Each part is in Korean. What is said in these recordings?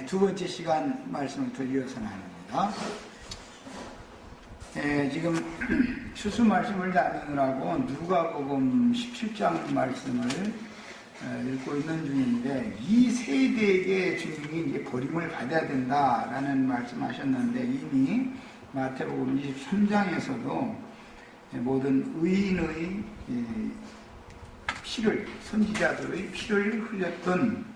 두 번째 시간 말씀을 더 이어서 나눕니다. 지금 추수 말씀을 나누느라고 누가복음 17장 말씀을 읽고 있는 중인데, 이 세대에게 주님이 이제 버림을 받아야 된다라는 말씀하셨는데, 이미 마태복음 23장에서도 모든 의인의 피를, 선지자들의 피를 흘렸던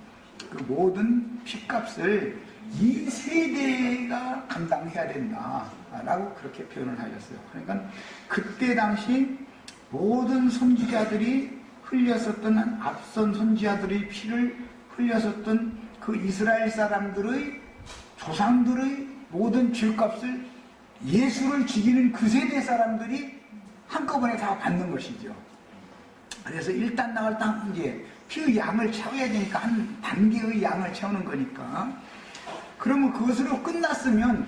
그 모든 핏값을 이 세대가 감당해야 된다라고 그렇게 표현을 하셨어요. 그러니까 그때 당시 모든 선지자들이 흘렸었던, 앞선 선지자들의 피를 흘렸었던 그 이스라엘 사람들의 조상들의 모든 죄값을 예수를 죽이는 그 세대 사람들이 한꺼번에 다 받는 것이죠. 그래서 일단 나갈 딱 이제 피의 양을 채워야 되니까 한 단계의 양을 채우는 거니까, 그러면 그것으로 끝났으면,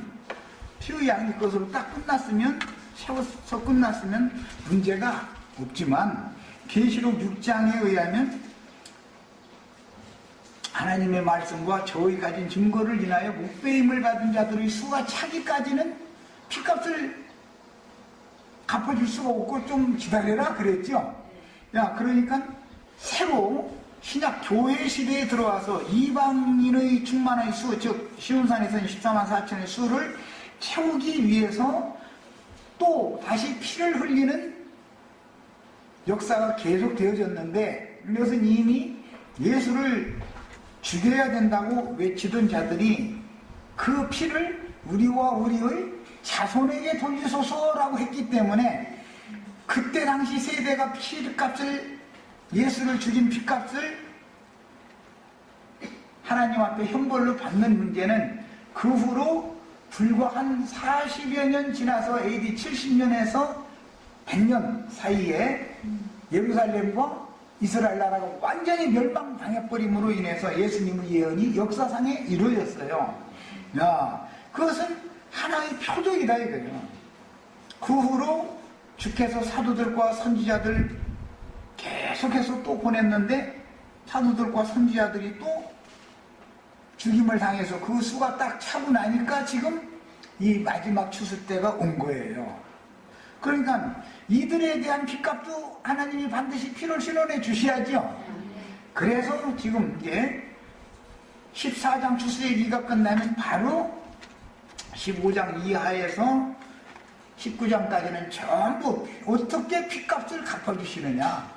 피의 양이 그것으로 딱 끝났으면, 채워서 끝났으면 문제가 없지만, 계시록 6장에 의하면 하나님의 말씀과 저희 가진 증거를 인하여 목배임을 받은 자들의 수가 차기까지는 피값을 갚아줄 수가 없고 좀 기다려라 그랬죠. 야, 그러니까 새로 신약 교회 시대에 들어와서 이방인의 충만의 수, 즉 시온산에서는 14만 4천의 수를 채우기 위해서 또 다시 피를 흘리는 역사가 계속 되어졌는데, 이것은 이미 예수를 죽여야 된다고 외치던 자들이 그 피를 우리와 우리의 자손에게 돌리소서라고 했기 때문에, 그때 당시 세대가 피값을, 예수를 죽인 피값을 하나님 앞에 형벌로 받는 문제는 그 후로 불과 한 40여 년 지나서 AD 70년에서 100년 사이에 예루살렘과 이스라엘 나라가 완전히 멸망당해버림으로 인해서 예수님의 예언이 역사상에 이루어졌어요. 야, 그것은 하나의 표적이다 이거예요. 그 후로 주께서 사도들과 선지자들 계속해서 또 보냈는데, 사도들과 선지자들이 또 죽임을 당해서 그 수가 딱 차고 나니까 지금 이 마지막 추수 때가 온 거예요. 그러니까 이들에 대한 핏값도 하나님이 반드시 피를 실현해 주셔야죠. 그래서 지금 이제 14장 추수 얘기가 끝나면 바로 15장 이하에서 19장까지는 전부 어떻게 핏값을 갚아주시느냐,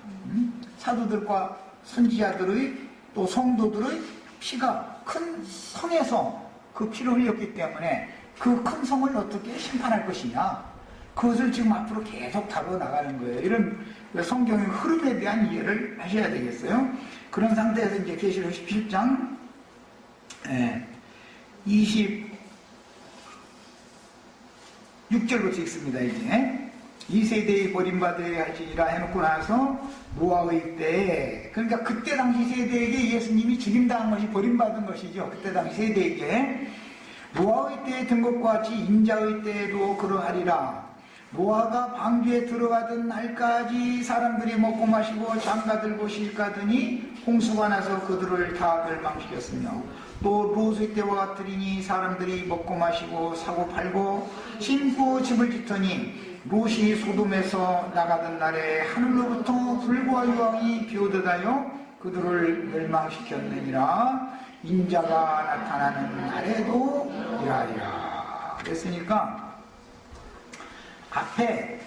사도들과 선지자들의 또 성도들의 피가 큰 성에서 그 피를 흘렸기 때문에 그 큰 성을 어떻게 심판할 것이냐, 그것을 지금 앞으로 계속 다뤄 나가는 거예요. 이런 성경의 흐름에 대한 이해를 하셔야 되겠어요. 그런 상태에서 이제 계시록 17장 26절부터 읽습니다. 이제 이 세대의 버림받아야 하시리라 해놓고 나서 노아의 때에, 그러니까 그때 당시 세대에게 예수님이 죽임당한 것이 버림받은 것이죠. 그때 당시 세대에게 노아의 때에 든 것과 같이 인자의 때에도 그러하리라. 노아가 방주에 들어가던 날까지 사람들이 먹고 마시고 장가들고 실가더니 홍수가 나서 그들을 다 멸망시켰으며, 또 롯의 때와 같으리니 사람들이 먹고 마시고 사고 팔고 신고 집을 짓더니 롯이 소돔에서 나가던 날에 하늘로부터 불과 유황이 비오듯하여 그들을 멸망시켰느니라. 인자가 나타나는 날에도 이라리라. 그랬으니까 앞에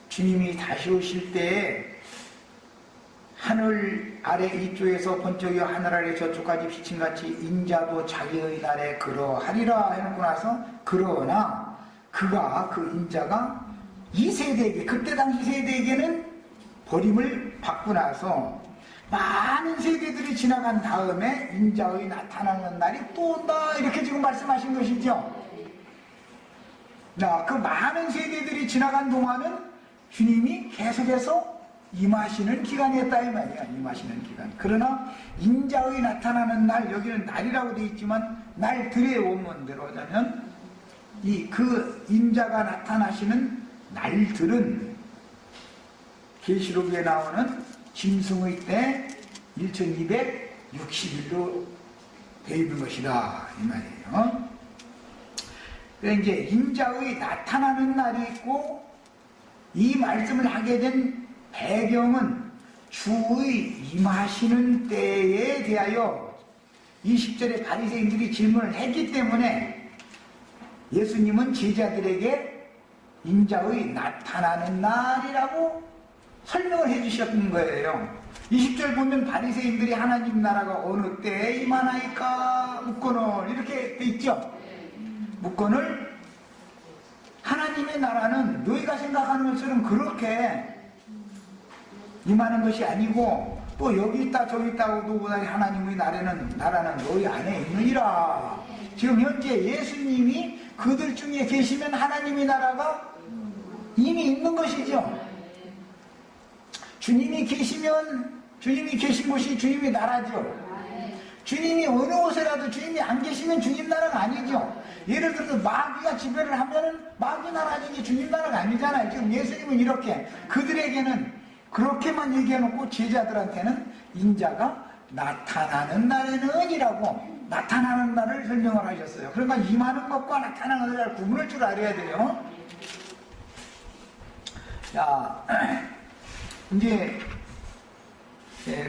주님이 다시 오실 때에 하늘 아래 이쪽에서 번쩍이어 하늘 아래 저쪽까지 비침같이 인자도 자기의 날에 그러하리라 해놓고 나서, 그러나 그가, 그 인자가 이 세대에게, 그때 당시 세대에게는 버림을 받고 나서 많은 세대들이 지나간 다음에 인자의 나타나는 날이 또 온다, 이렇게 지금 말씀하신 것이죠. 자, 그 많은 세대들이 지나간 동안은 주님이 계속해서 임하시는 기간이었다 이 말이야. 임하시는 기간. 그러나 인자의 나타나는 날, 여기는 날이라고 되어 있지만 날들의 원문대로 하자면 이 그 인자가 나타나시는 날들은 계시록에 나오는 짐승의 때 1200 60일로 되어 있는 것이다 이 말이에요. 그래서 이제 인자의 나타나는 날이 있고, 이 말씀을 하게 된 배경은 주의 임하시는 때에 대하여 20절에 바리새인들이 질문을 했기 때문에 예수님은 제자들에게 인자의 나타나는 날이라고 설명을 해주셨던 거예요. 20절 보면 바리새인들이 하나님 나라가 어느 때에 임하나이까 묻거늘 이렇게 돼 있죠. 묻거늘 하나님의 나라는 너희가 생각하는 것처럼 그렇게 임하는 것이 아니고, 또 여기 있다 저기 있다고도 보다니 하나님의 나라는 너희 안에 있느니라. 지금 현재 예수님이 그들 중에 계시면 하나님의 나라가 이미 있는 것이죠. 주님이 계시면 주님이 계신 곳이 주님의 나라죠. 주님이 어느 곳에라도 주님이 안 계시면 주님 나라가 아니죠. 예를 들어서 마귀가 지배를 하면은 마귀 나라지 주님 나라가 아니잖아요. 지금 예수님은 이렇게 그들에게는 그렇게만 얘기해놓고 제자들한테는 인자가 나타나는 날에는 이라고 나타나는 날을 설명을 하셨어요. 그러니까 임하는 것과 나타나는 날을 구분할 줄 알아야 돼요. 자, 이제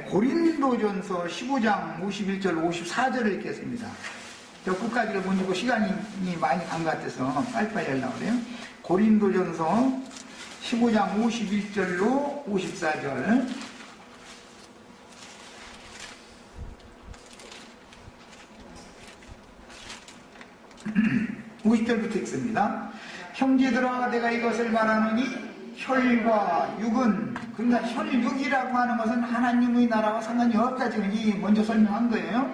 고린도전서 15장 51절 54절을 읽겠습니다. 저 끝까지를 못 읽고 시간이 많이 간 것 같아서 빨리빨리 하려고 그래요. 고린도전서 15장 51절로 54절 50절부터 읽습니다. 형제들아 내가 이것을 말하노니 혈과 육은, 그러니까 혈육이라고 하는 것은 하나님의 나라와 상관이 없다. 지금 이 먼저 설명한 거예요.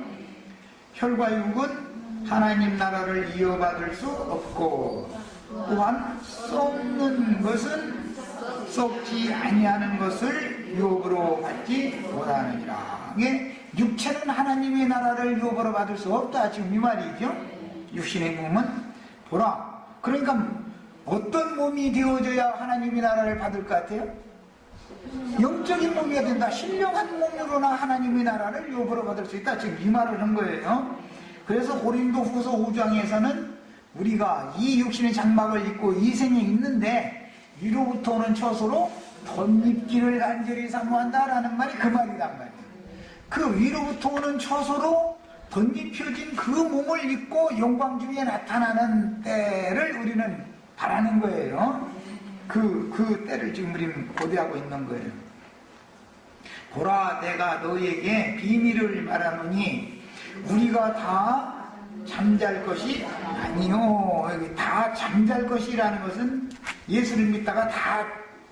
혈과 육은 하나님 나라를 이어받을 수 없고, 또한 썩는 것은 썩지 아니하는 것을 유업으로 받지 못하느니라. 이게 육체는 하나님의 나라를 유업으로 받을 수 없다. 지금 이 말이죠. 육신의 몸은 보라. 그러니까 어떤 몸이 되어져야 하나님의 나라를 받을 것 같아요? 영적인 몸이어야 된다. 신령한 몸으로나 하나님의 나라를 유업으로 받을 수 있다. 지금 이 말을 한 거예요. 그래서 고린도 후서 5장에서는 우리가 이 육신의 장막을 입고 이 생에 있는데 위로부터 오는 처소로 덧입기를 간절히 사모한다라는 말이 그 말이란 말이에요. 그 위로부터 오는 처소로 덧입혀진 그 몸을 입고 영광 중에 나타나는 때를 우리는 바라는 거예요. 그 때를 지금 우리는 고대하고 있는 거예요. 보라 내가 너희에게 비밀을 말하노니 우리가 다 잠잘 것이 아니요. 여기 다 잠잘 것이라는 것은 예수를 믿다가 다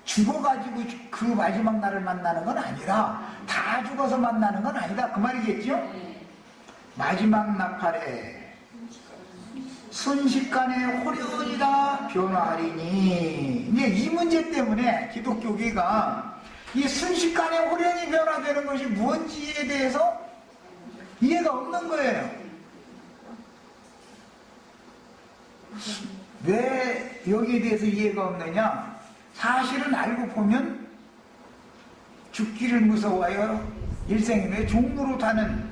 죽어가지고 그 마지막 날을 만나는 건 아니라, 다 죽어서 만나는 건 아니다 그 말이겠죠. 마지막 나팔에 순식간에 호련이다 변화하리니. 이제 이 문제 때문에 기독교계가 이 순식간에 호련이 변화되는 것이 무엇인지에 대해서 이해가 없는 거예요. 왜 여기에 대해서 이해가 없느냐? 사실은 알고 보면 죽기를 무서워하여 일생에 종로로 타는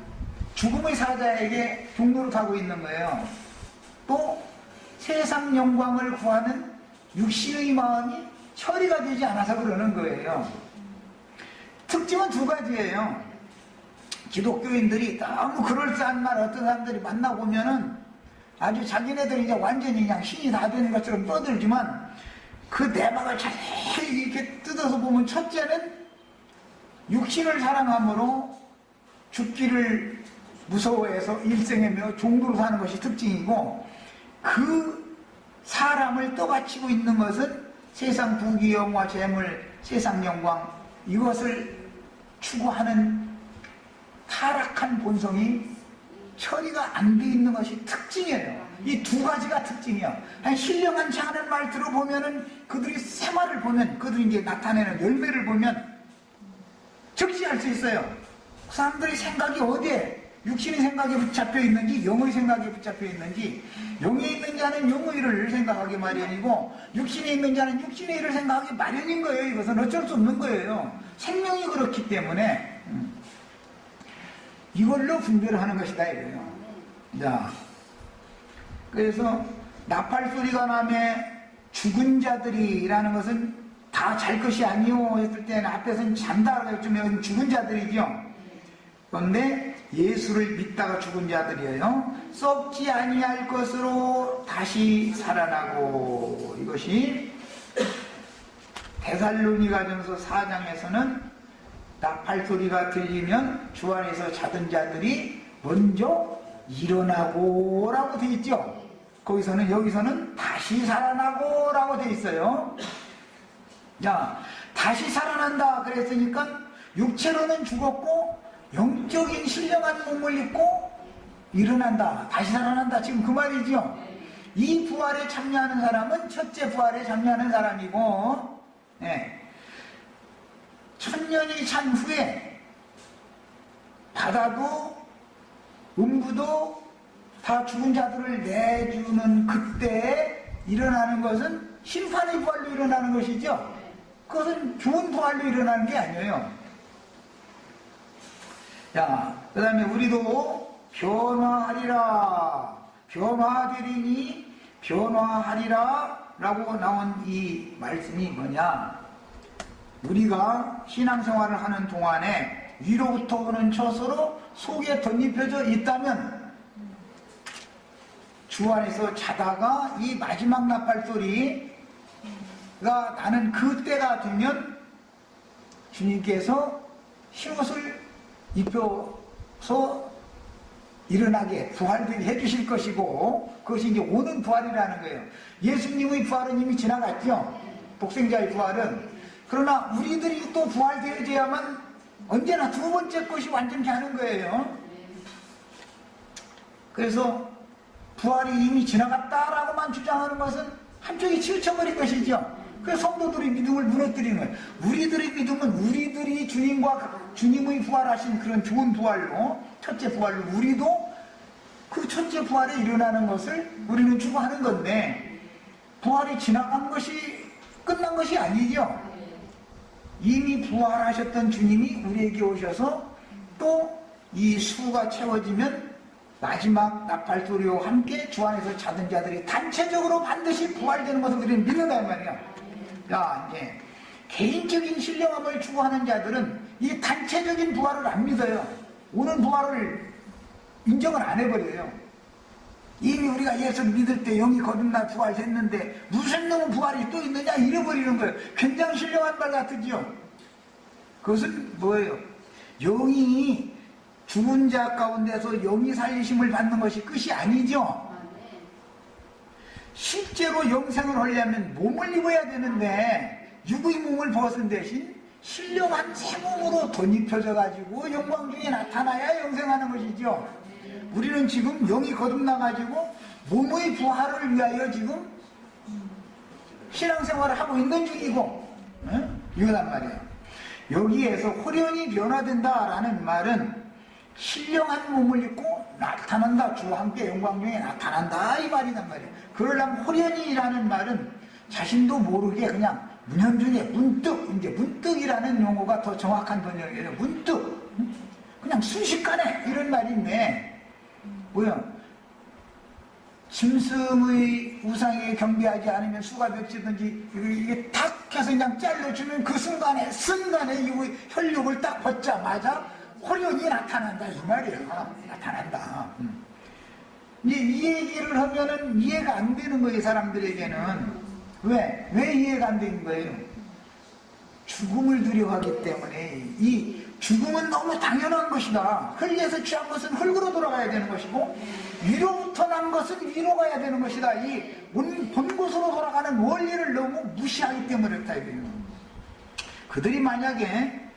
죽음의 사자에게 종로로 타고 있는 거예요. 또 세상 영광을 구하는 육신의 마음이 처리가 되지 않아서 그러는 거예요. 특징은 두 가지예요. 기독교인들이 너무 그럴싸한 말 어떤 사람들이 만나보면은 아주 자기네들이 이제 완전히 그냥 신이 다 되는 것처럼 떠들지만 그 내막을 잘 이렇게 뜯어서 보면, 첫째는 육신을 사랑함으로 죽기를 무서워해서 일생에 종도로 사는 것이 특징이고, 그 사람을 떠받치고 있는 것은 세상 부귀 영화 재물 세상 영광 이것을 추구하는 타락한 본성이 처리가 안 돼 있는 것이 특징이에요. 이 두 가지가 특징이야. 신령한 자는 말 들어보면은 그들이 생활을 보면, 그들이 이제 나타내는 열매를 보면 즉시 알 수 있어요. 그 사람들의 생각이 어디에, 육신의 생각에 붙잡혀 있는지 영의 생각에 붙잡혀 있는지. 영에 있는 자는 영의 일을 생각하기 마련이고 육신에 있는 자는 육신의 일을 생각하기 마련인 거예요. 이것은 어쩔 수 없는 거예요. 생명이 그렇기 때문에. 이걸로 분별을 하는 것이다 이거예요. 자, 그래서 나팔 소리가 나면 죽은 자들이라는 것은 다 잘 것이 아니오 했을 때는 앞에서는 잔다 그랬으면 죽은 자들이죠. 그런데 예수를 믿다가 죽은 자들이에요. 썩지 아니할 것으로 다시 살아나고, 이것이 데살로니가전서 4장에서는 나팔 소리가 들리면 주 안에서 자던 자들이 먼저 일어나고 라고 되어 있죠. 거기서는, 여기서는 다시 살아나고 라고 되어 있어요. 자, 다시 살아난다 그랬으니까 육체로는 죽었고 영적인 신령한 몸을 입고 일어난다, 다시 살아난다, 지금 그 말이죠. 이 부활에 참여하는 사람은 첫째 부활에 참여하는 사람이고, 네. 천년이 찬 후에 바다도 음부도 다 죽은 자들을 내주는 그때에 일어나는 것은 심판의 부활로 일어나는 것이죠. 그것은 좋은 부활로 일어나는 게 아니에요. 자, 그 다음에 우리도 변화하리라, 변화되리니 변화하리라 라고 나온 이 말씀이 뭐냐, 우리가 신앙생활을 하는 동안에 위로부터 오는 처소로 속에 덧입혀져 있다면 주 안에서 자다가 이 마지막 나팔 소리가 나는 그때가 되면 주님께서 흰옷을 입혀서 일어나게 부활되게 해주실 것이고, 그것이 이제 오는 부활이라는 거예요. 예수님의 부활은 이미 지나갔죠. 독생자의 부활은. 그러나 우리들이 또 부활되어야만 언제나 두 번째 것이 완전히 하는 거예요. 그래서 부활이 이미 지나갔다라고만 주장하는 것은 한쪽이 치우쳐버린 것이죠. 그래서 성도들의 믿음을 무너뜨리는 거예요. 우리들의 믿음은 우리들이 주님의 부활하신 그런 좋은 부활로, 첫째 부활로 우리도 그 첫째 부활에 일어나는 것을 우리는 추구하는 건데, 부활이 지나간 것이 끝난 것이 아니죠. 이미 부활하셨던 주님이 우리에게 오셔서 또 이 수가 채워지면 마지막 나팔 소리와 함께 주 안에서 자던 자들이 단체적으로 반드시 부활되는 것을 우리는 믿는단 말이야. 야, 이제 개인적인 신령함을 추구하는 자들은 이 단체적인 부활을 안 믿어요. 오는 부활을 인정을 안 해버려요. 이미 우리가 예수 믿을 때 영이 거듭나 부활했는데 무슨 놈의 부활이 또 있느냐 잃어버리는 거예요. 굉장히 신령한 말 같으죠. 그것은 뭐예요? 영이 죽은 자 가운데서 영이 살리심을 받는 것이 끝이 아니죠. 실제로 영생을 하려면 몸을 입어야 되는데 육의 몸을 벗은 대신 신령한 새 몸으로 덧입혀져 가지고 영광 중에 나타나야 영생하는 것이죠. 우리는 지금 영이 거듭나 가지고 몸의 부활을 위하여 지금 신앙생활을 하고 있는 중이고, 이거란 말이에요. 여기에서 호련히 변화된다라는 말은 신령한 몸을 입고 나타난다, 주와 함께 영광 중에 나타난다, 이 말이란 말이에요. 그러려면 호련히라는 말은 자신도 모르게 그냥 문현중에 문득이라는 용어가 더 정확한 번역이에요. 문득, 그냥 순식간에 이런 말인데, 뭐야, 짐승의 우상에 경배하지 않으면 수가 맺히든지 이게 탁 해서 그냥 잘라주면 그 순간에 이 혈육을 딱 벗자마자 호련히 나타난다, 이 말이에요. 나타난다. 이제 이 얘기를 하면은 이해가 안 되는 거예요, 사람들에게는. 왜 이해가 안 되는 거예요? 죽음을 두려워하기 때문에. 이 죽음은 너무 당연한 것이다. 흙에서 취한 것은 흙으로 돌아가야 되는 것이고, 위로부터 난 것은 위로 가야 되는 것이다. 이 본 곳으로 돌아가는 원리를 너무 무시하기 때문에 그렇다 이거예요. 그들이 만약에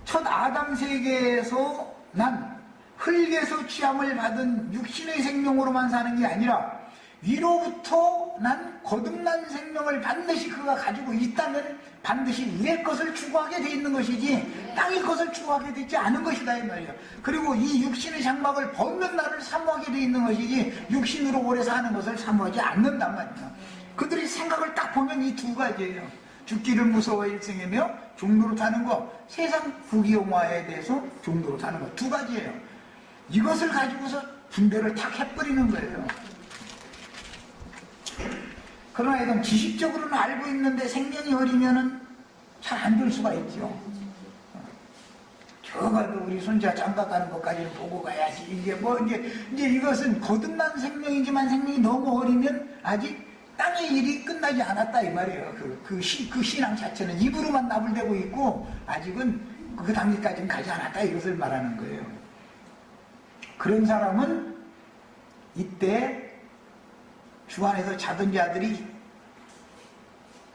첫 아담 세계에서 난 흙에서 취함을 받은 육신의 생명으로만 사는 게 아니라 위로부터 난 거듭난 생명을 반드시 그가 가지고 있다면 반드시 위의 것을 추구하게 돼 있는 것이지 땅의 것을 추구하게 되지 않은 것이다 이 말이야. 그리고 이 육신의 장막을 벗는 날을 사모하게 돼 있는 것이지 육신으로 오래 사는 것을 사모하지 않는단 말이야. 그들이 생각을 딱 보면 이 두 가지예요. 죽기를 무서워 일생이며 종로로 타는 거, 세상 부귀영화에 대해서 종로로 타는 거, 두 가지예요. 이것을 가지고서 분별을 탁 해버리는 거예요. 그러나 이건 지식적으로는 알고 있는데 생명이 어리면은 잘 안 될 수가 있죠. 저가도 우리 손자 장가 가는 것까지는 보고 가야지. 이게 뭐 이제 이것은 거듭난 생명이지만 생명이 너무 어리면 아직 땅의 일이 끝나지 않았다 이 말이에요. 그 신앙 자체는 입으로만 나불대고 있고 아직은 그 단계까지는 가지 않았다 이것을 말하는 거예요. 그런 사람은 이때 주 안에서 자던 자들이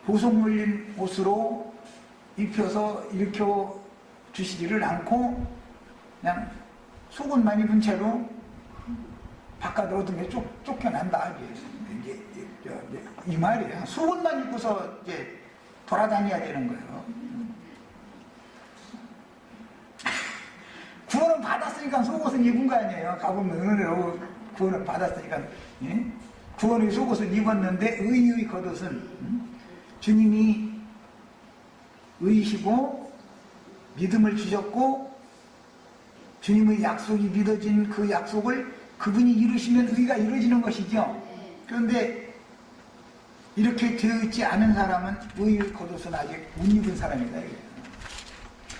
보석 물린 옷으로 입혀서 일으켜 주시지를 않고 그냥 속옷만 입은 채로 바깥으로 어둠에 쫓겨난다. 이제 이 말이에요. 속옷만 입고서 이제 돌아다녀야 되는 거예요. 구원은 받았으니까 속옷은 입은 거 아니에요. 가보면 은혜로 구원을 받았으니까. 예? 구원의 속옷을 입었는데 의의 겉옷은 주님이 의이시고 믿음을 주셨고 주님의 약속이 믿어진 그 약속을 그분이 이루시면 의가 이루어지는 것이죠. 그런데 이렇게 되어 있지 않은 사람은 의의 겉옷은 아직 못 입은 사람이다.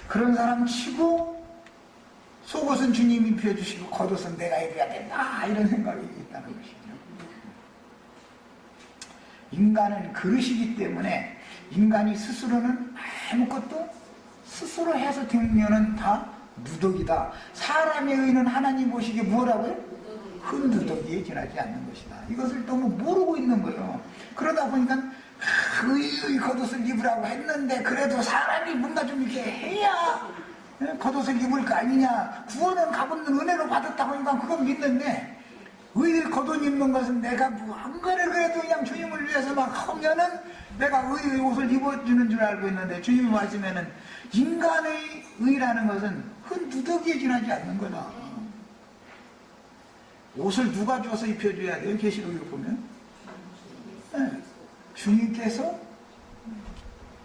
그런 사람 치고 속옷은 주님이 입혀주시고 겉옷은 내가 입어야 된다 이런 생각이 있다는 것이죠. 인간은 그릇이기 때문에 인간이 스스로는 아무것도 스스로 해서 되면은 다 누더기다. 사람의 의는 하나님 보시기에 뭐라고요? 흠누더기에 지나지 않는 것이다. 이것을 너무 모르고 있는 거예요. 그러다 보니까 의의 겉옷을 입으라고 했는데 그래도 사람이 뭔가 좀 이렇게 해야 겉옷을 입을 거 아니냐. 구원은 값없는 은혜로 받았다고 하니까 그건 믿는데 의의 겉옷 입는 것은 내가 무언가를 그래도 그냥 주님을 위해서 막 하면은 내가 의의 옷을 입어주는 줄 알고 있는데 주님이 말씀에는 인간의 의라는 것은 흠누더기에 지나지 않는 거다. 옷을 누가 줘서 입혀줘야 돼요? 계시록에 보면 네. 주님께서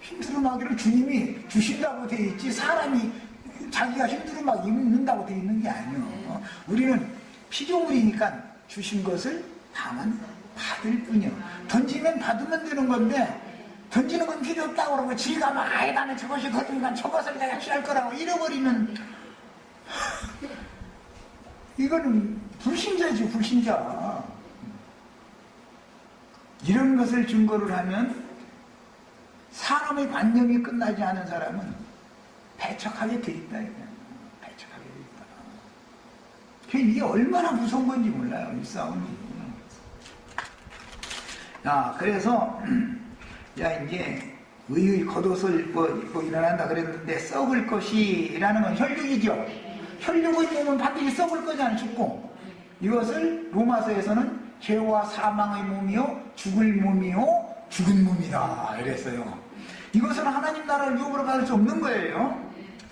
힘들음하기를 주님이 주신다고 돼 있지 사람이 자기가 힘들음하고 입는다고 돼 있는 게 아니에요. 우리는 피조물이니까 주신 것을 다만 받을 뿐이요. 던지면 받으면 되는 건데 던지는 건 필요 없다고 그러고 지가 막 아예 나는 저것이 거두니까 저것을 내가 취할 거라고 잃어버리면 이거는 불신자지 불신자. 이런 것을 증거를 하면 사람의 관념이 끝나지 않은 사람은 배척하게 돼 있다. 배척하게 돼 있다. 이게 얼마나 무서운 건지 몰라요. 이 싸움이. 그래서 이제 의의 겉옷을 입고 일어난다 그랬는데 썩을 것이라는 건 혈육이죠. 혈육의 몸은 반드시 썩을 거잖아요. 죽고. 이것을 로마서에서는 죄와 사망의 몸이요 죽을 몸이요 죽은 몸이다 이랬어요. 이것은 하나님 나라를 유업으로 받을 수 없는 거예요.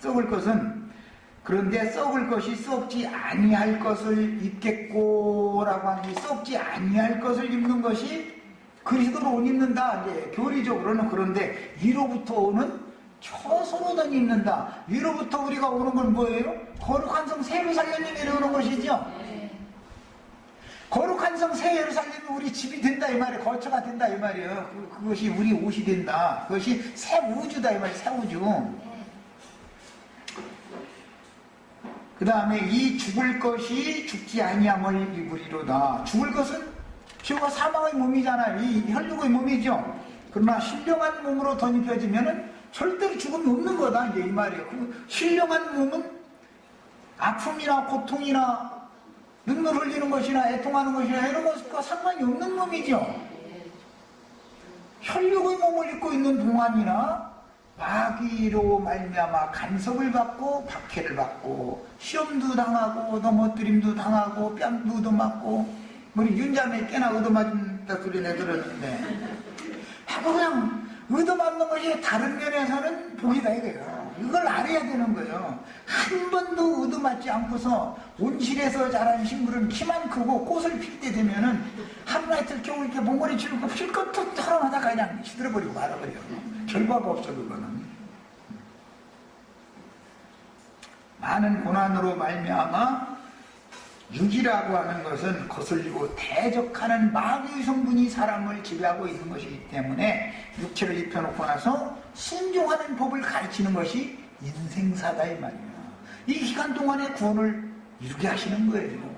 썩을 것은. 그런데 썩을 것이 썩지 아니할 것을 입겠고라고 하니 썩지 아니할 것을 입는 것이 그리스도로 옷 입는다. 이제 교리적으로는 그런데 위로부터 오는 처소로든 입는다. 위로부터 우리가 오는 건 뭐예요? 거룩한 성 새 예루살렘이 내려오는 것이죠. 거룩한 성 새 예루살렘이 우리 집이 된다 이 말이에요. 거처가 된다 이 말이에요. 그것이 우리 옷이 된다. 그것이 새 우주다 이 말이에요. 새 우주. 그 다음에 이 죽을 것이 죽지 아니함을 입으리로다. 죽을 것은 죄와 사망의 몸이잖아요. 이 혈육의 몸이죠. 그러나 신령한 몸으로 덧입혀지면은 절대로 죽음이 없는 거다. 이제 이 말이에요. 그 신령한 몸은 아픔이나 고통이나 눈물 흘리는 것이나 애통하는 것이나 이런 것과 상관이 없는 몸이죠. 혈육의 몸을 입고 있는 동안이나 마귀로 말미암아 간섭을 받고 박해를 받고 시험도 당하고 넘어뜨림도 당하고 뺨도 얻어맞고 우리 윤자매 꽤나 얻어맞은 소리 내들었는데 하고 그냥 얻어맞는 것이 다른 면에서는 복이다 이거예요. 이걸 알아야 되는 거예요. 한 번도 의도맞지 않고서 온실에서 자란 식물은 키만 크고 꽃을 필 때 되면은 하루나 이틀 겨우 이렇게 몽골이 치르고 필 것도 털어마다 그냥 시들어버리고 말아버려요. 결과가 없어 그거는. 많은 고난으로 말미암아 육이라고 하는 것은 거슬리고 대적하는 마귀의 성분이 사람을 지배하고 있는 것이기 때문에 육체를 입혀놓고 나서 순종하는 법을 가르치는 것이 인생사다 이 말이에요. 이 기간 동안에 구원을 이루게 하시는 거예요.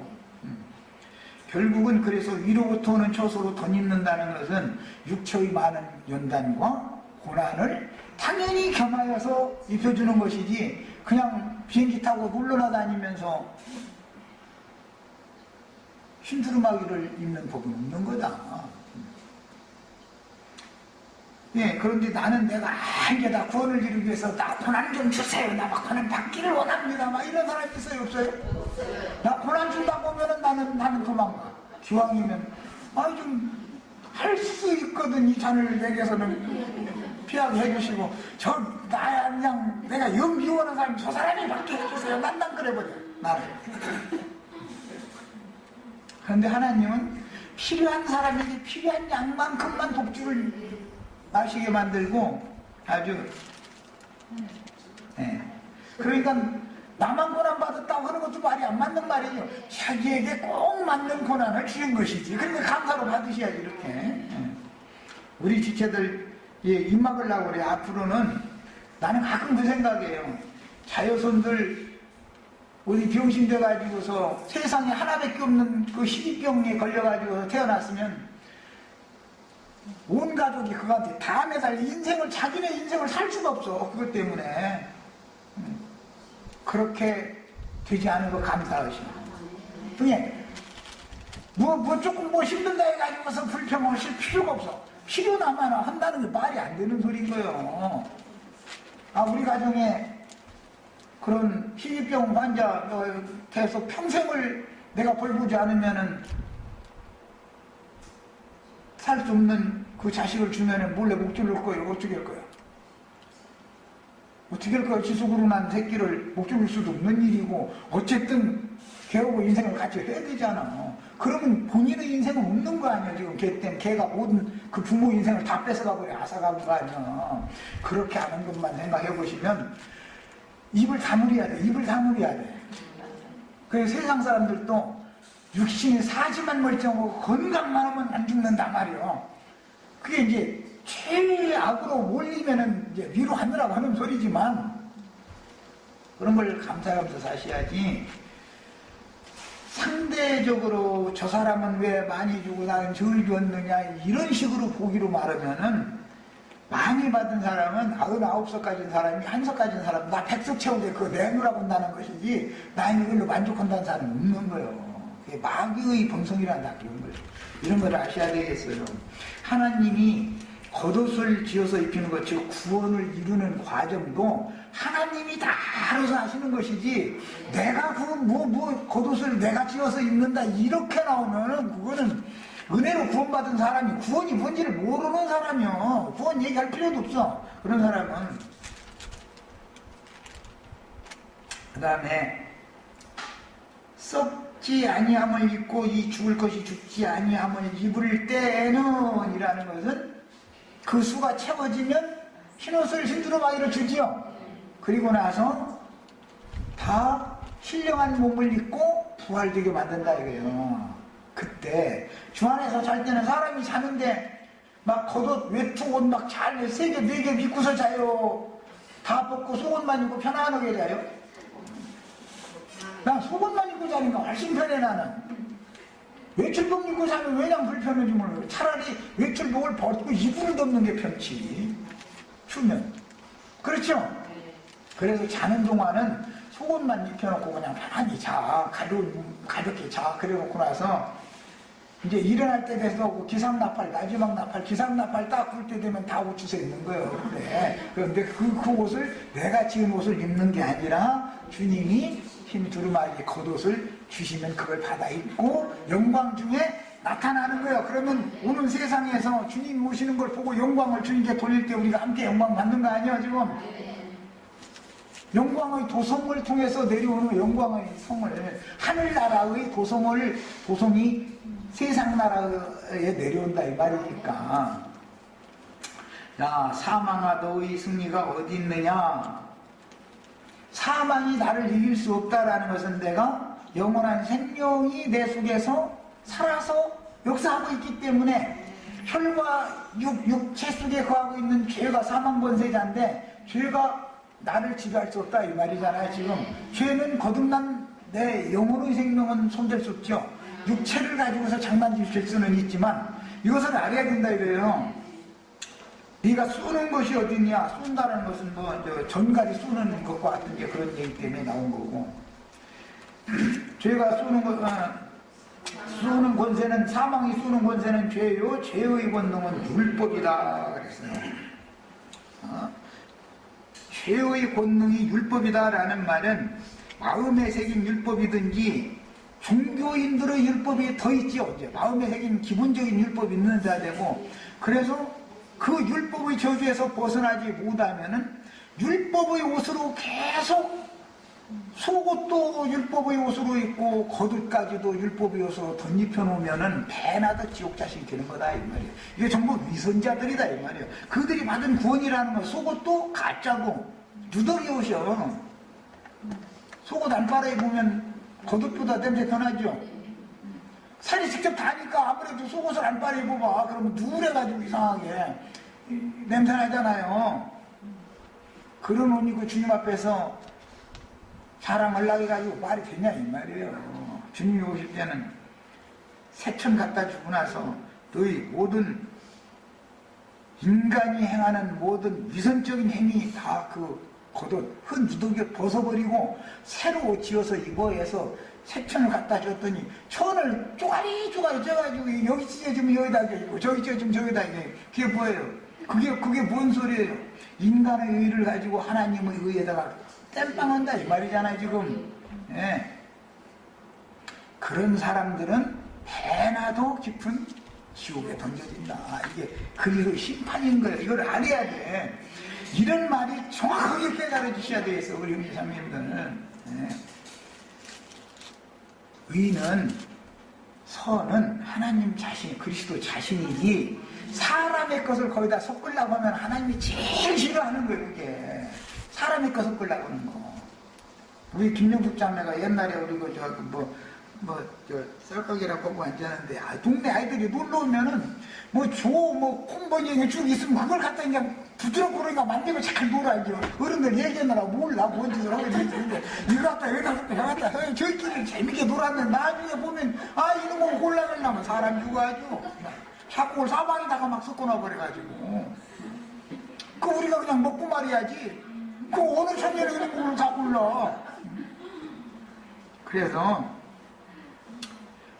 결국은 그래서 위로부터 오는 처소로 덧입는다는 것은 육체의 많은 연단과 고난을 당연히 겸하여서 입혀주는 것이지 그냥 비행기 타고 물러나다니면서 흰두루마기를 입는 법은 없는 거다. 예, 그런데 나는 내가 이게 다 구원을 이루기 위해서 나 고난 좀 주세요. 나 막 고난 받기를 원합니다. 막 이런 사람이 있어요, 없어요? 나 고난 준다 보면은 나는 도망가. 기왕이면 좀 할 수 있거든. 이 잔을 내게서는 피하게 해주시고 나 그냥 내가 영 미워하는 사람 저 사람이 받게 해주세요. 난난 그래버려. 나를. 그런데 하나님은 필요한 사람에게 필요한 양만큼만 독주를 마시게 만들고 아주 그러니까 나만 고난 받았다고 하는 것도 말이 안 맞는 말이에요. 자기에게 꼭 맞는 고난을 주는 것이지. 그러니까 감사로 받으셔야지 이렇게. 우리 지체들 입 막으려고 그래. 앞으로는 나는 가끔 그 생각이에요. 자여손들 어디 병신 돼가지고서 세상에 하나밖에 없는 그 희귀병에 걸려가지고 태어났으면 온 가족이 그한테 다 매달려 자기네 인생을 살 수가 없어. 그것 때문에. 그렇게 되지 않은 거 감사하시오. 그게 조금 힘들다 해가지고서 불평하실 필요가 없어. 필요나만 한다는 게 말이 안 되는 소리인 거예요. 우리 가정에 그런 희귀병 환자 계속 평생을 내가 벌보지 않으면은 살 수 없는 그 자식을 주면은 몰래 목 졸를 거예요. 어떻게 할 거야? 어떻게 할 거야? 지속으로 난 새끼를 목 졸릴 수도 없는 일이고 어쨌든 걔하고 인생을 같이 해야 되잖아. 그러면 본인의 인생은 없는 거 아니야. 지금 걔 때문에 걔가 모든 그 부모 인생을 다 뺏어가 버려. 앗아가는 거 아니야. 그렇게 하는 것만 생각해 보시면 입을 다물어야 돼. 입을 다물어야 돼. 그래서 세상 사람들도 육신이 사지만 멀쩡하고 건강만 하면 안 죽는단 말이요. 그게 이제 최악으로 몰리면은 이제 위로하느라고 하는 소리지만 그런 걸 감사하면서 사셔야지. 상대적으로 저 사람은 왜 많이 주고 나는 절 줬느냐 이런 식으로 보기로 말하면은 많이 받은 사람은 99석 가진 사람이 1석 가진 사람 나 100석 채우는데 그거 내놓으라고 한다는 것이지 나는 이걸로 만족한다는 사람은 없는 거예요. 그게 마귀의 범성이란다 그런 거예요. 이런 걸 아셔야 되겠어요. 하나님이 겉옷을 지어서 입히는 것, 즉 구원을 이루는 과정도 하나님이 다 알아서 하시는 것이지 내가 겉옷을 내가 지어서 입는다 이렇게 나오면은 그거는 은혜로 구원받은 사람이 구원이 뭔지를 모르는 사람이요. 구원 얘기할 필요도 없어. 그런 사람은. 그 다음에 썩지 아니함을 입고 이 죽을 것이 죽지 아니함을 입을 때는 이라는 것은 그 수가 채워지면 흰옷을 흰두루마기로 주지요. 그리고 나서 다 신령한 몸을 입고 부활되게 만든다 이거예요. 그때 주 안에서 잘 때는 사람이 자는데 막 겉옷 외투옷 막 잘 3개 4개 입고서 자요. 다 벗고 속옷만 입고 편안하게 자요. 난 속옷만 입고 자니까 훨씬 편해. 나는 외출복 입고 자면 왜냐 불편한지 모르겠어. 차라리 외출복을 벗고 이불을 덮는 게 편치. 추면 그렇죠? 그래서 자는 동안은 속옷만 입혀놓고 그냥 편안히 자. 가볍게 자. 그래놓고 나서 이제 일어날 때 돼서 기상나팔, 마지막 나팔, 기상나팔 딱 불 때 되면 다 옷 주서 입는 거예요. 그런데 그 옷을 내가 지은 옷을 입는 게 아니라 주님이 흰 두루마기 겉옷을 주시면 그걸 받아 입고 영광 중에 나타나는 거예요. 그러면 오는 세상에서 주님 오시는 걸 보고 영광을 주님께 돌릴 때 우리가 함께 영광 받는 거 아니에요 지금? 영광의 도성을 통해서 내려오는 영광의 성을, 하늘나라의 도성이 세상 나라에 내려온다 이 말이니까. 야, 사망아 너의 승리가 어디 있느냐? 사망이 나를 이길 수 없다라는 것은 내가 영원한 생명이 내 속에서 살아서 역사하고 있기 때문에, 혈과 육체 속에 거하고 있는 죄가 사망 권세자인데 죄가 나를 지배할 수 없다 이 말이잖아요. 지금 죄는 거듭난 내 영혼의 생명은 손댈 수 없죠. 육체를 가지고서 장난칠 수는 있지만 이것을 알아야 된다 이거예요. 네가 쏘는 것이 어디냐? 쏜다는 것은 전갈이 쏘는 것과 같은 게 그런 얘기 때문에 나온 거고, 죄가 쏘는 권세는, 사망이 쏘는 권세는 죄요, 죄의 권능은 율법이다 그랬어요. 죄의 권능이 율법이다라는 말은 마음에 새긴 율법이든지 종교인들의 율법이 더 있죠. 이제 마음에 새긴 기본적인 율법이 있는 자 되고, 그래서 그 율법의 저주에서 벗어나지 못하면은 율법의 옷으로 계속 속옷도 율법의 옷으로 입고 겉옷까지도 율법의 옷으로 덧입혀 놓으면은 배나도 지옥 자식이 되는 거다 이 말이에요. 이게 전부 위선자들이다 이 말이에요. 그들이 받은 구원이라는 건 속옷도 가짜고 누더기 옷이요. 속옷 안 빨아 입으면 겉옷보다 냄새 더 나죠. 살이 직접 다니까 아무래도 속옷을 안 빨아 입어봐. 그러면 누래가지고 이상하게 냄새 나잖아요. 그런 옷 입고 주님 앞에서 자랑을 하게가지고 말이 되냐 이 말이에요. 주님이 오실 때는 새천 갖다 주고 나서 너희 모든 인간이 행하는 모든 위선적인 행위 다 그 겉옷 흙 누더기를 벗어버리고 새로 옷 지어서 입어 해서 새천을 갖다 줬더니 천을 쪼가리 쪄가지고 여기 찢어지면 여기다 껴있고 저기 찢어지면 저기다 껴있고. 그게 뭐예요? 그게 뭔 소리예요? 인간의 의를 가지고 하나님의 의에다가 땜빵한다 이 말이잖아요 지금. 예. 그런 사람들은 배나도 깊은 지옥에 던져진다. 이게 그리스도의 심판인 거예요. 이걸 알아야 돼. 이런 말이 정확하게 깨달아 주셔야 되겠어 우리 형제자매님들은. 예. 의는, 선은 하나님 자신, 그리스도 자신이지 사람의 것을 거기다 섞으려고 하면 하나님이 제일 싫어하는 거예요. 그게 사람의 것 섞으려고 하는 거. 우리 김영숙 자매가 옛날에 우리 쌀가게라고 하고 앉았는데, 동네 아이들이 놀러 오면은 콩버니 쭉 있으면 그걸 갖다 그냥 부드럽고 그러니까 만들고 잘 놀아야죠. 어른들 얘기하느라고 몰라 뭔 짓을 하고 있는데 이거 갖다 여기다 섞고 저거 갖다 저희끼리 재밌게 놀았는데 나중에 보면 이런 거 골라내려면 사람 죽어야죠. 자꾸 사방에다가 막 섞어놔 버려가지고 그 우리가 그냥 먹고 말해야지. 그 어느 천년에 그런 걸 다 골라. 그래서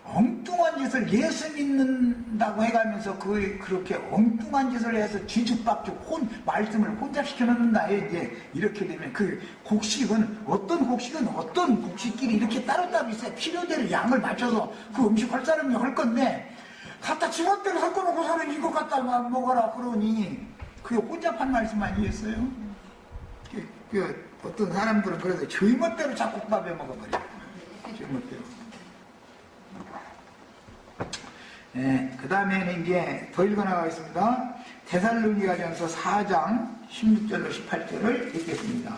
엉뚱한 짓을 예수 믿는다고 해가면서 그렇게 엉뚱한 짓을 해서 뒤죽박죽 말씀을 혼잡시켜 놓는다. 이제 이렇게 되면 그 곡식은 어떤 곡식끼리 이렇게 따로따로 있어요. 필요대로 양을 맞춰서 그 음식 할 사람이 할 건데 갖다 지멋대로 섞어놓고서는 이거 갖다 먹어라 그러니 그게 혼잡한 말씀 아니겠어요? 어떤 사람들은 그래서 저희 멋대로 잡곡밥에 먹어버려요. 저희 멋대로. 네, 그 다음에는 이제 더 읽어나가겠습니다. 데살로니가전서 4장 16절로 18절을 읽겠습니다.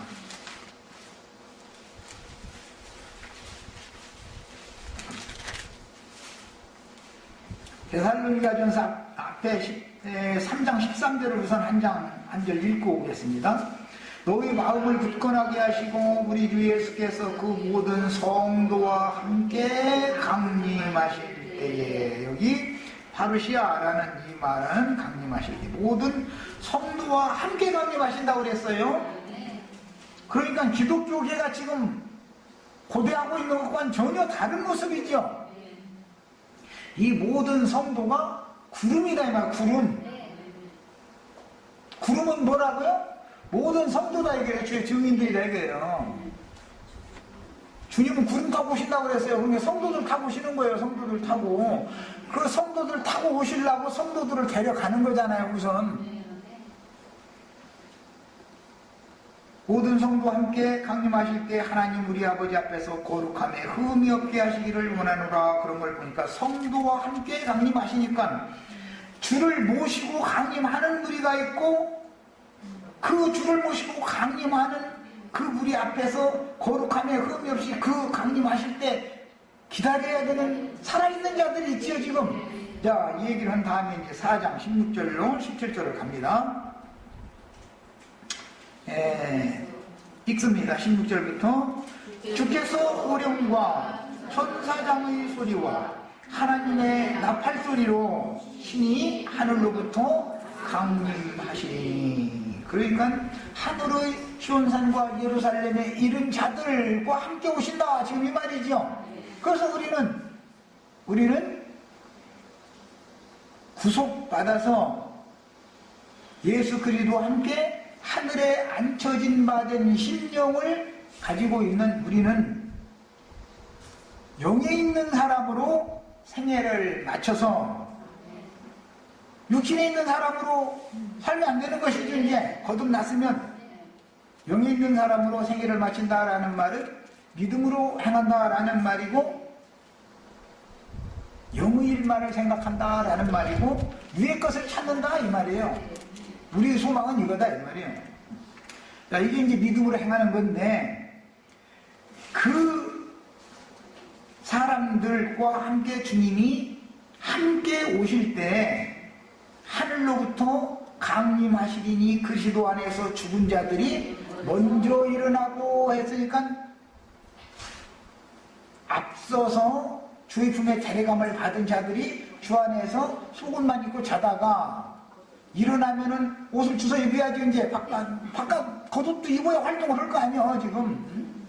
데살로니가전서 앞에 3장 13절을 우선 한 절 읽고 오겠습니다. 너희 마음을 굳건하게 하시고 우리 주 예수께서 그 모든 성도와 함께 강림하실 때에, 여기 파르시아라는 이 말은 강림하실 때 모든 성도와 함께 강림하신다고 그랬어요. 그러니까 기독교계가 지금 고대하고 있는 것과는 전혀 다른 모습이죠. 이 모든 성도가 구름이다 이 말. 구름은 뭐라고요? 모든 성도다 이게요. 주의 증인들이다 이게요. 주님은 구름 타고 오신다고 그랬어요. 그러니까 성도들 타고 오시는 거예요. 성도들 타고. 그 성도들 타고 오시려고 성도들을 데려가는 거잖아요. 우선 모든 성도 함께 강림하실 때 하나님 우리 아버지 앞에서 거룩함에 흠이 없게 하시기를 원하노라. 그런 걸 보니까 성도와 함께 강림하시니까 주를 모시고 강림하는 무리가 있고, 그 주를 모시고 강림하는 그 무리 앞에서 거룩함에 흠이 없이 그 강림하실 때 기다려야 되는 살아있는 자들이 있지요 지금. 자, 이 얘기를 한 다음에 이제 4장 16절로 17절을 갑니다. 읽습니다. 16절부터. 주께서 오령과 천사장의 소리와 하나님의 나팔 소리로 신이 하늘로부터 강림하시니. 그러니까 하늘의 시온산과 예루살렘에 이른 자들과 함께 오신다, 지금 이 말이죠. 그래서 우리는 구속받아서 예수 그리스도와 함께 하늘에 앉혀진 바 된 심령을 가지고 있는 우리는 영에 있는 사람으로 생애를 마쳐서 육신에 있는 사람으로 살면 안 되는 것이죠. 이제 거듭났으면 영에 있는 사람으로 생애를 마친다라는 말은 믿음으로 행한다라는 말이고, 영의 일만을 생각한다라는 말이고, 위의 것을 찾는다 이 말이에요. 우리의 소망은 이거다 이 말이에요. 자, 이게 이제 믿음으로 행하는 건데, 그 사람들과 함께 주님이 함께 오실 때 하늘로부터 강림하시리니 그리스도 안에서 죽은 자들이 먼저 일어나고 했으니까, 앞서서 주의 품에 데려감을 받은 자들이 주 안에서 속옷만 입고 자다가 일어나면은 옷을 주워 입어야지. 이제 바깥 겉옷도 입어야 활동을 할 거 아니야 지금.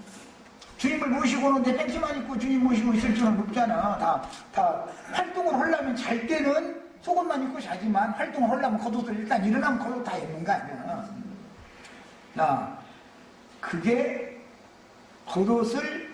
주님을 모시고는 내 팬티만 입고 주님 모시고 있을 줄은 없잖아. 다 활동을 하려면 잘 때는 속옷만 입고 자지만, 활동을 하려면 겉옷을 일단 일어나면 겉옷 다 입는 거 아니야. 자, 그게 겉옷을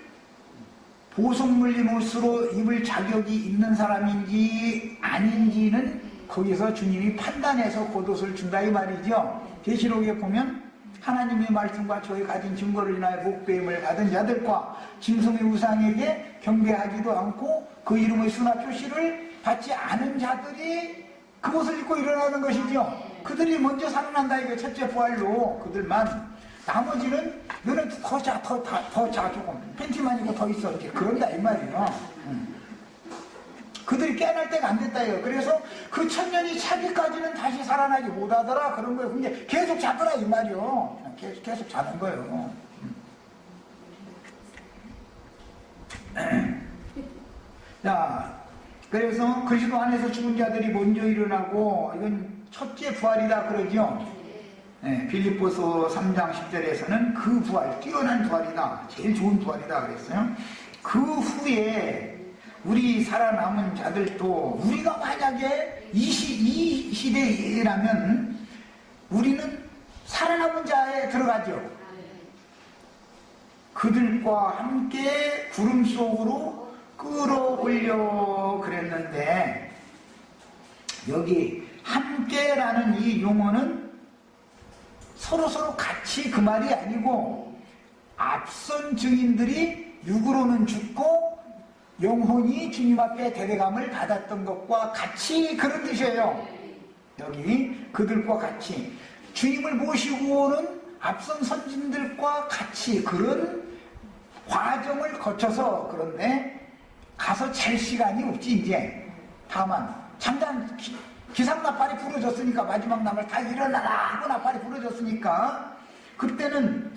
보석물린 옷으로 입을 자격이 있는 사람인지 아닌지는 거기서 주님이 판단해서 겉옷을 준다 이 말이죠. 계시록에 보면 하나님의 말씀과 저희 가진 증거를 인하여 복배임을 받은 자들과 짐승의 우상에게 경배하지도 않고 그 이름의 수나 표시를 받지 않은 자들이 그것을 입고 일어나는 것이죠. 그들이 먼저 살아난다 이거 첫째 부활로. 그들만. 나머지는 너는 더 자 조금 팬티만 입고 더 있어 이렇게 그런다 이 말이에요. 그들이 깨어날 때가 안 됐다 이거. 그래서 그 천년이 차기까지는 다시 살아나지 못하더라 그런 거예요. 근데 계속 자더라 이 말이요. 계속 자는 거예요. 자, 그래서 그리스도 안에서 죽은 자들이 먼저 일어나고, 이건 첫째 부활이다 그러죠. 빌립보서 3장 10절에서는 그 부활, 뛰어난 부활이다, 제일 좋은 부활이다 그랬어요. 그 후에 우리 살아남은 자들도, 우리가 만약에 이 시대라면 우리는 살아남은 자에 들어가죠. 그들과 함께 구름 속으로 끌어올려 그랬는데, 여기 함께라는 이 용어는 서로 같이 그 말이 아니고, 앞선 증인들이 육으로는 죽고 영혼이 주님 앞에 데려감을 받았던 것과 같이 그런 뜻이에요. 여기 그들과 같이 주님을 모시고 오는 앞선 선진들과 같이 그런 과정을 거쳐서. 그런데 가서 잘 시간이 없지 이제. 다만 잠깐 기상나팔이 부러졌으니까, 마지막 남을 다 일어나라 하고 나팔이 부러졌으니까, 그때는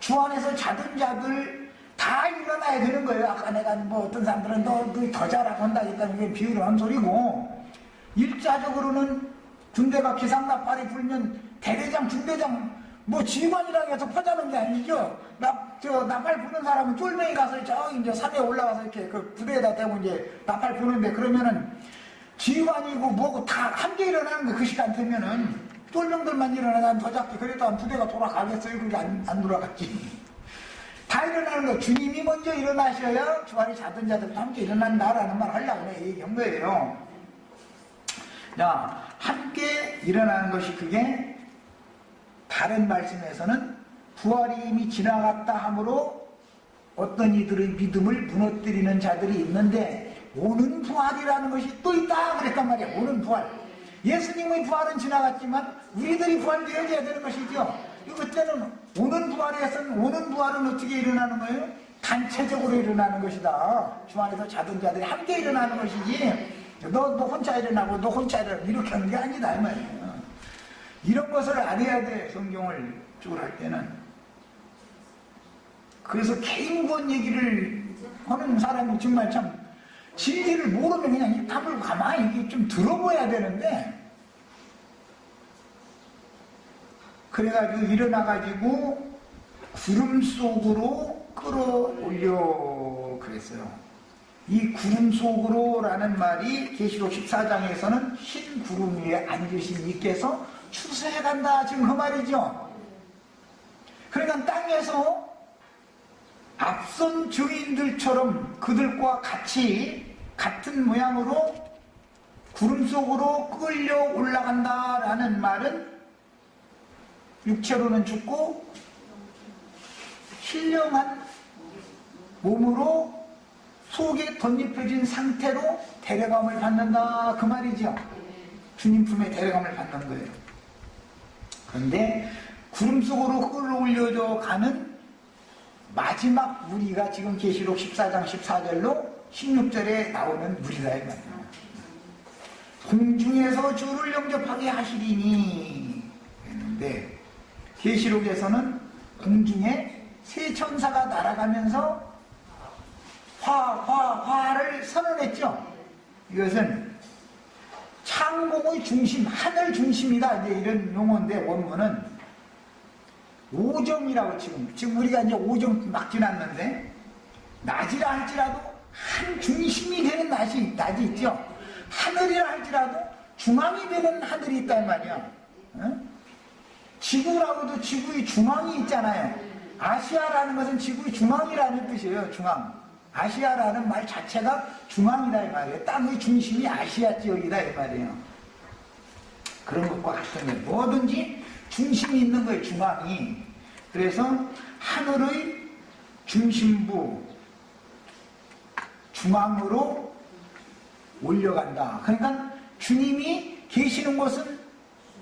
주 안에서 자던 자들 다 일어나야 되는 거예요. 아까 내가 뭐 어떤 사람들은 너 더 자라고 한다 했다는 게 비유를 한 소리고, 일자적으로는 군대가 기상나팔이 불면 대대장, 중대장, 뭐 지휘관이라고 해서 퍼자는 게 아니죠. 나팔 부는 사람은 쫄병이 가서 저기 이제 산에 올라가서 이렇게 그 부대에다 대고 이제 나팔 부는데, 그러면은 지휘관이고 뭐고 다 함께 일어나는 거. 그 시간 되면은 쫄병들만 일어나면 더 작게. 그래도 한 부대가 돌아가겠어요? 그게 안 돌아갔지. 다 일어나는 거. 주님이 먼저 일어나셔야 주안에 자던 자들도 함께 일어난다라는 말 하려고 얘기한 거예요. 자, 함께 일어나는 것이, 그게 다른 말씀에서는 부활이 이미 지나갔다 하므로 어떤 이들의 믿음을 무너뜨리는 자들이 있는데 오는 부활이라는 것이 또 있다 그랬단 말이야. 오는 부활. 예수님의 부활은 지나갔지만 우리들이 부활되어야 되는 것이죠. 그때는 오는 부활은 어떻게 일어나는 거예요? 단체적으로 일어나는 것이다. 주 안에서 자던 자들이 함께 일어나는 것이지 너 혼자 일어나고 너 혼자 일어나고 이렇게 하는 게 아니다 이 말이에요. 이런 것을 알아야 돼. 성경을 쭉 할 때는. 그래서 개인 구원 얘기를 하는 사람이 정말 참 진리를 모르면 그냥 입 다물고 가만히 이게 좀 들어봐야 되는데 그래가지고 일어나가지고 구름 속으로 끌어올려 그랬어요. 이 구름 속으로라는 말이 계시록 14장에서는 흰 구름 위에 앉으신 이께서 추수해간다 지금 그 말이죠. 그러니까 땅에서 앞선 주인들처럼 그들과 같은 모양으로 구름 속으로 끌려 올라간다라는 말은 육체로는 죽고 신령한 몸으로 속에 덧입혀진 상태로 데려감을 받는다 그 말이죠. 주님 품에 데려감을 받는 거예요. 그런데 구름 속으로 끌어올려져 가는 마지막 무리가 지금 계시록 14장 14절로 16절에 나오는 무리다 이 말이에요. 공중에서 주를 영접하게 하시리니 했는데 계시록에서는 공중에 세 천사가 날아가면서 화를 선언했죠. 이것은 창공의 중심, 하늘 중심이다 이제 이런 용어인데 원문은 오정이라고 지금 우리가 이제 오정 막 지났는데 낮이라 할지라도 한 중심이 되는 낮이 있죠. 하늘이라 할지라도 중앙이 되는 하늘이 있단 말이야. 응? 지구라고도 지구의 중앙이 있잖아요. 아시아라는 것은 지구의 중앙이라는 뜻이에요. 중앙. 아시아라는 말 자체가 중앙이다 이 말이에요. 땅의 중심이 아시아 지역이다 이 말이에요. 그런 것과 같은 거예요. 뭐든지 중심이 있는 거예요. 중앙이. 그래서 하늘의 중심부 중앙으로 올려간다. 그러니까 주님이 계시는 곳은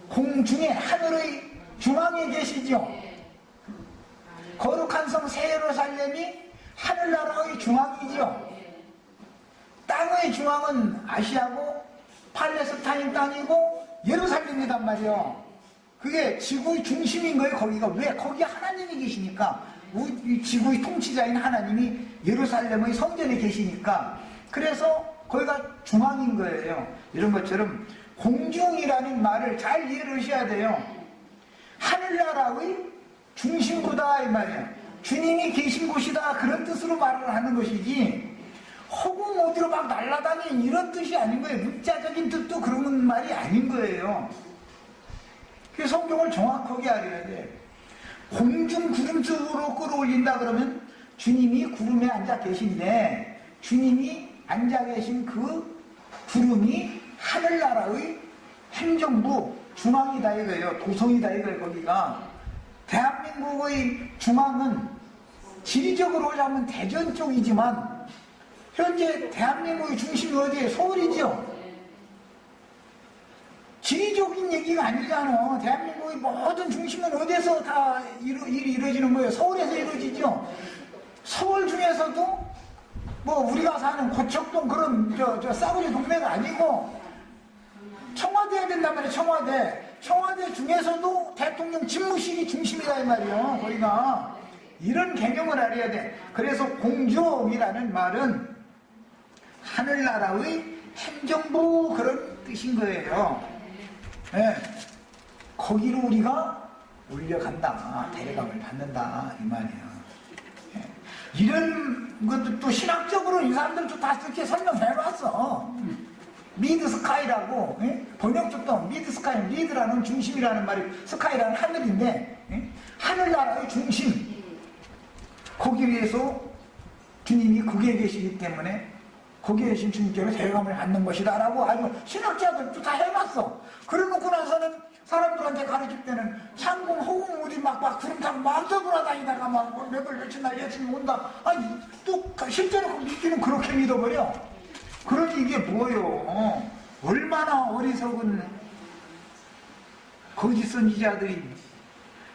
공중에 하늘의 중앙에 계시죠. 거룩한 성 새 예루살렘이 하늘나라의 중앙이죠. 땅의 중앙은 아시아고 팔레스타인 땅이고 예루살렘이단 말이에요. 그게 지구의 중심인 거예요. 거기가 왜? 거기 하나님이 계시니까 지구의 통치자인 하나님이 예루살렘의 성전에 계시니까 그래서 거기가 중앙인 거예요. 이런 것처럼 공중이라는 말을 잘 이해를 하셔야 돼요. 하늘나라의 중심부다 이 말이에요. 주님이 계신 곳이다 그런 뜻으로 말을 하는 것이지 허공 어디로 막 날아다니는 이런 뜻이 아닌 거예요. 문자적인 뜻도 그런 말이 아닌 거예요. 그래서 성경을 정확하게 알아야 돼. 공중 구름 쪽으로 끌어올린다 그러면 주님이 구름에 앉아 계신데 주님이 앉아 계신 그 구름이 하늘나라의 행정부 중앙이다 이거예요. 도성이다 이거예요. 거기가 대한민국의 중앙은 지리적으로 보자면 대전 쪽이지만 현재 대한민국의 중심이 어디에? 서울이죠. 지리적인 얘기가 아니잖아. 대한민국의 모든 중심은 어디에서 다 일이 이루어지는 거예요? 서울에서 이루어지죠. 서울 중에서도 뭐 우리가 사는 고척동 그런 저 싸구려 동네가 아니고 청와대에 된단 말이에요. 청와대 중에서도 대통령 집무실이 중심이다 이 말이에요. 거기가 이런 개념을 알아야 돼. 그래서 공중이라는 말은 하늘나라의 행정부 그런 뜻인 거예요. 네. 거기로 우리가 올려간다. 데려감을 받는다 이 말이에요. 네. 이런 것도 또 신학적으로 이 사람들도 다 그렇게 설명해봤어. 미드 스카이라고 번역적도 미드 스카이, 미드라는 중심이라는 말이 스카이라는 하늘인데 하늘나라의 중심 거기 위해서 주님이 거기에 계시기 때문에 거기에 계신 주님께로 데려감을 받는 것이다 라고 아주 신학자들도 다 해봤어. 그래놓고 나서는 사람들한테 가르칠 때는 창공, 허공 어디 막 구름 타고 막 떠돌아다니다가 막 몇월 며칠 날 예수님 온다. 아니, 또 실제로 믿기는 그렇게 믿어버려. 그러니 이게 뭐예요? 얼마나 어리석은 거짓 선지자들이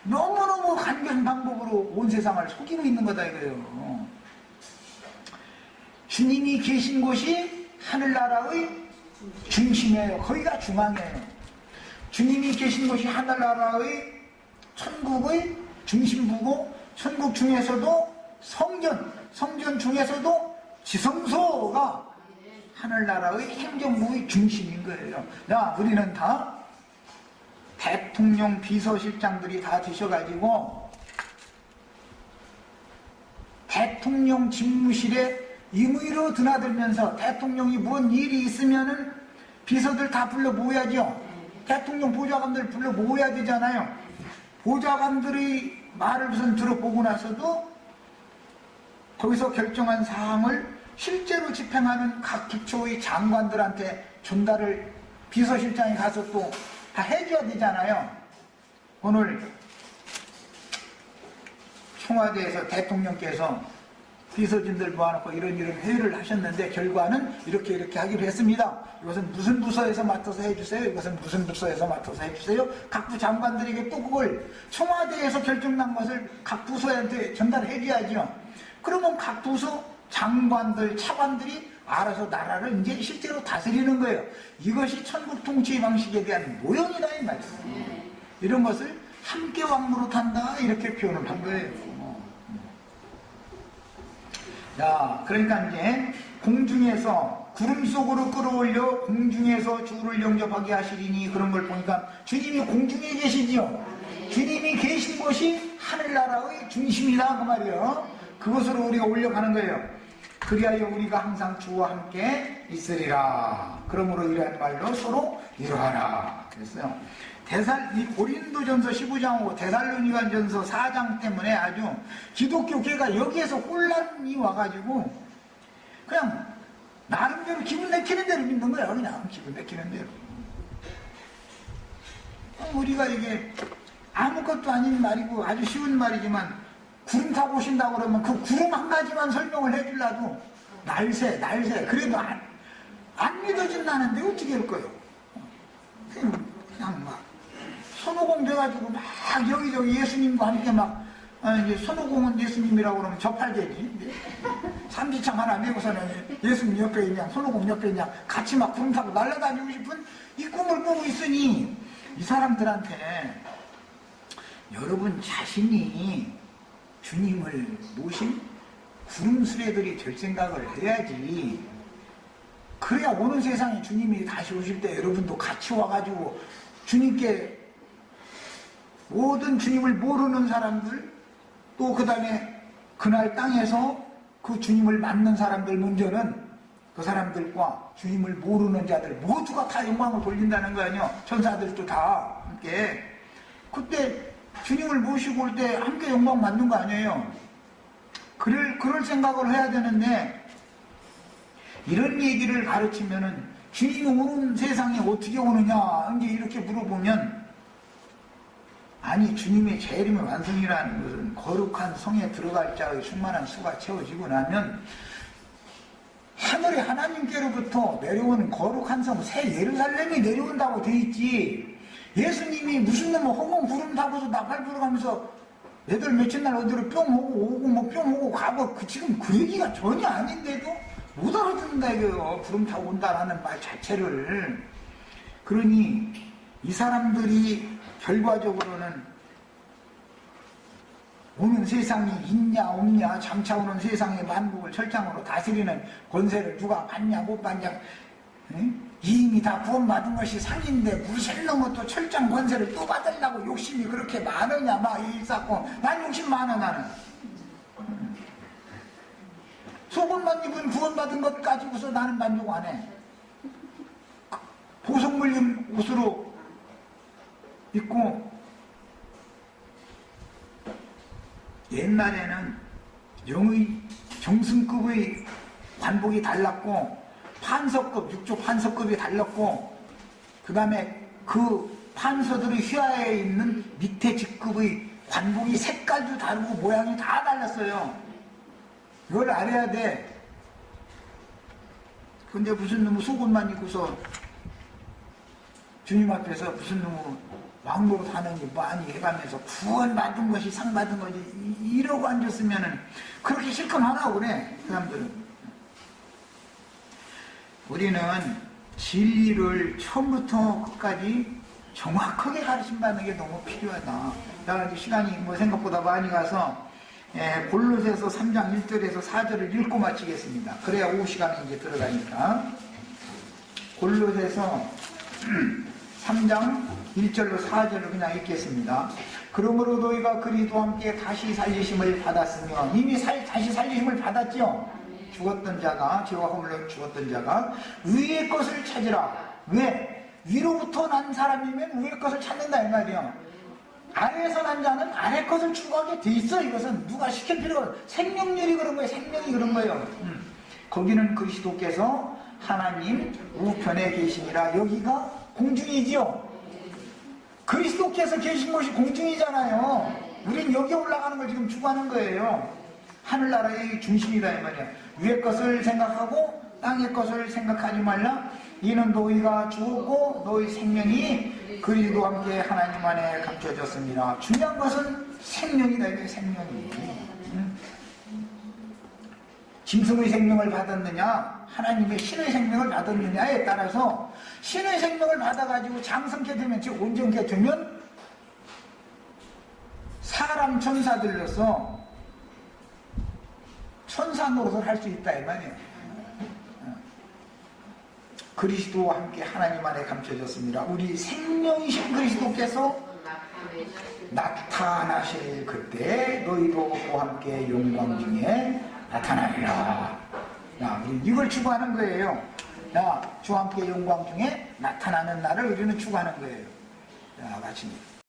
너무너무 간교한 방법으로 온 세상을 속이고 있는 거다 이거예요. 주님이 계신 곳이 하늘나라의 중심이에요. 거기가 중앙이에요. 주님이 계신 곳이 하늘나라의 천국의 중심부고, 천국 중에서도 성전 중에서도 지성소가 하늘나라의 행정부의 중심인 거예요. 야, 우리는 다 대통령 비서실장들이 다 되셔가지고 대통령 집무실에 임의로 드나들면서 대통령이 뭔 일이 있으면은 비서들 다 불러 모아야죠. 대통령 보좌관들 불러 모아야 되잖아요. 보좌관들의 말을 우선 들어보고 나서도 거기서 결정한 사항을 실제로 집행하는 각 부처의 장관들한테 전달을 비서실장이 가서 또 다 해줘야 되잖아요. 오늘 청와대에서 대통령께서 비서진들 모아놓고 이런 회의를 하셨는데 결과는 이렇게 하기로 했습니다. 이것은 무슨 부서에서 맡아서 해주세요. 이것은 무슨 부서에서 맡아서 해주세요. 각부 장관들에게 또 그걸 청와대에서 결정난 것을 각 부서한테 전달해줘야죠. 그러면 각 부서 장관들, 차관들이 알아서 나라를 이제 실제로 다스리는 거예요. 이것이 천국 통치 방식에 대한 모형이다 이 말이에요. 이런 것을 함께 왕노릇한다 이렇게 표현을 한 거예요. 자, 그러니까 이제 공중에서 구름 속으로 끌어올려 공중에서 주를 영접하게 하시리니, 그런 걸 보니까 주님이 공중에 계시지요. 주님이 계신 곳이 하늘나라의 중심이다 그 말이에요. 그것으로 우리가 올려가는 거예요. 그리하여 우리가 항상 주와 함께 있으리라. 그러므로 이러한 말로 서로 이러하라 그랬어요. 이 고린도전서 15장하고 데살로니가전서 4장 때문에 아주 기독교계가 여기에서 혼란이 와가지고 그냥 나름대로 기분 내키는 대로 믿는 거야. 그냥 기분 내키는 대로. 우리가 이게 아무것도 아닌 말이고 아주 쉬운 말이지만, 구름 타고 오신다고 그러면 그 구름 한 가지만 설명을 해주려도 날새 그래도 안 믿어진다는데 어떻게 할 거예요? 그냥 막 손오공 돼가지고 막 여기저기 예수님과 함께 막 이제 손오공은 예수님이라고 그러면 저팔계지. 삼지창 하나 메고서는 예수님 옆에 있냐 손오공 옆에 있냐 같이 막 구름 타고 날아다니고 싶은 이 꿈을 꾸고 있으니, 이 사람들한테 여러분 자신이 주님을 모신 구름 수레들이 될 생각을 해야지. 그래야 오는 세상에 주님이 다시 오실 때 여러분도 같이 와가지고 주님께, 모든 주님을 모르는 사람들, 또 그 다음에 그날 땅에서 그 주님을 만난 사람들 문제는 그 사람들과 주님을 모르는 자들 모두가 다 영광을 돌린다는 거 아니에요. 천사들도 다 함께. 그때 주님을 모시고 올 때 함께 영광 받는 거 아니에요. 그럴 생각을 해야 되는데, 이런 얘기를 가르치면은 주님이 오는 세상에 어떻게 오느냐 이제 이렇게 물어보면, 아니 주님의 재림의 완성이라는 것은 거룩한 성에 들어갈 자의 충만한 수가 채워지고 나면 하늘의 하나님께로부터 내려오는 거룩한 성 새 예루살렘이 내려온다고 돼 있지. 예수님이 무슨 놈 허공 구름 타고서 나팔 불어가면서 애들 며칠 날 어디로 뿅 오고 뭐 뿅 오고 가고 지금 그 얘기가 전혀 아닌데도 못 알아듣는다 이거요. 구름 타고 온다라는 말 자체를. 그러니 이 사람들이 결과적으로는 오는 세상이 있냐 없냐, 장차 오는 세상의 만국을 철장으로 다스리는 권세를 누가 받냐 못 받냐, 이미 다 구원받은 것이 상인데 무슨 놈은 또 철장 권세를 또 받으려고 욕심이 그렇게 많으냐 막 일사건. 난 욕심 많아 나는. 속옷만 입은 구원받은 것 가지고서 나는 만족 안 해. 보석 물린 옷으로 입고, 옛날에는 정승급의 관복이 달랐고 판서급, 육조 판서급이 달랐고, 그 다음에 그 판서들의 휘하에 있는 밑에 직급의 관복이 색깔도 다르고 모양이 다 달랐어요. 이걸 알아야 돼. 근데 무슨 놈의 속옷만 입고서 주님 앞에서 무슨 놈의 왕노릇 하는 게 많이 해가면서 구원 받은 것이 상 받은 것이 이러고 앉았으면은 그렇게 실컷 하라고 그래, 사람들은. 우리는 진리를 처음부터 끝까지 정확하게 가르침받는 게 너무 필요하다. 나 시간이 뭐 생각보다 많이 가서 골로새서 3장 1절에서 4절을 읽고 마치겠습니다. 그래야 오후 시간에 이제 들어가니까. 골로새서 3장 1절로 4절을 그냥 읽겠습니다. 그러므로 너희가 그리스도와 함께 다시 살리심을 받았으며, 이미 다시 살리심을 받았죠. 죽었던 자가, 죄와 허물로 죽었던 자가 위의 것을 찾으라. 왜? 위로부터 난 사람이면 위의 것을 찾는다 이 말이야. 아래에서 난 자는 아래 것을 추구하게 돼 있어. 이것은 누가 시킬 필요가 없어. 생명률이 그런 거예요. 생명이 그런 거예요. 거기는 그리스도께서 하나님 우편에 계시니라. 여기가 공중이지요. 그리스도께서 계신 곳이 공중이잖아요. 우린 여기 올라가는 걸 지금 추구하는 거예요. 하늘나라의 중심이다 이 말이야. 위의 것을 생각하고 땅의 것을 생각하지 말라. 이는 너희가 죽었고 너희 생명이 그리스도와 함께 하나님 안에 감춰졌습니다. 중요한 것은 생명이다. 이게 생명이. 짐승의 생명을 받았느냐, 하나님의 신의 생명을 받았느냐에 따라서 신의 생명을 받아가지고 장성케 되면, 즉 온전케 되면 사람 천사들로서 천사 노릇을 할 수 있다 이 말이에요. 그리스도와 함께 하나님 안에 감춰졌습니다. 우리 생명이신 그리스도께서 나타나실 그때 너희도 그와 함께 영광 중에 나타나리라. 야, 우리 이걸 추구하는 거예요. 야, 주와 함께 영광 중에 나타나는 날을 우리는 추구하는 거예요. 자, 마칩니다.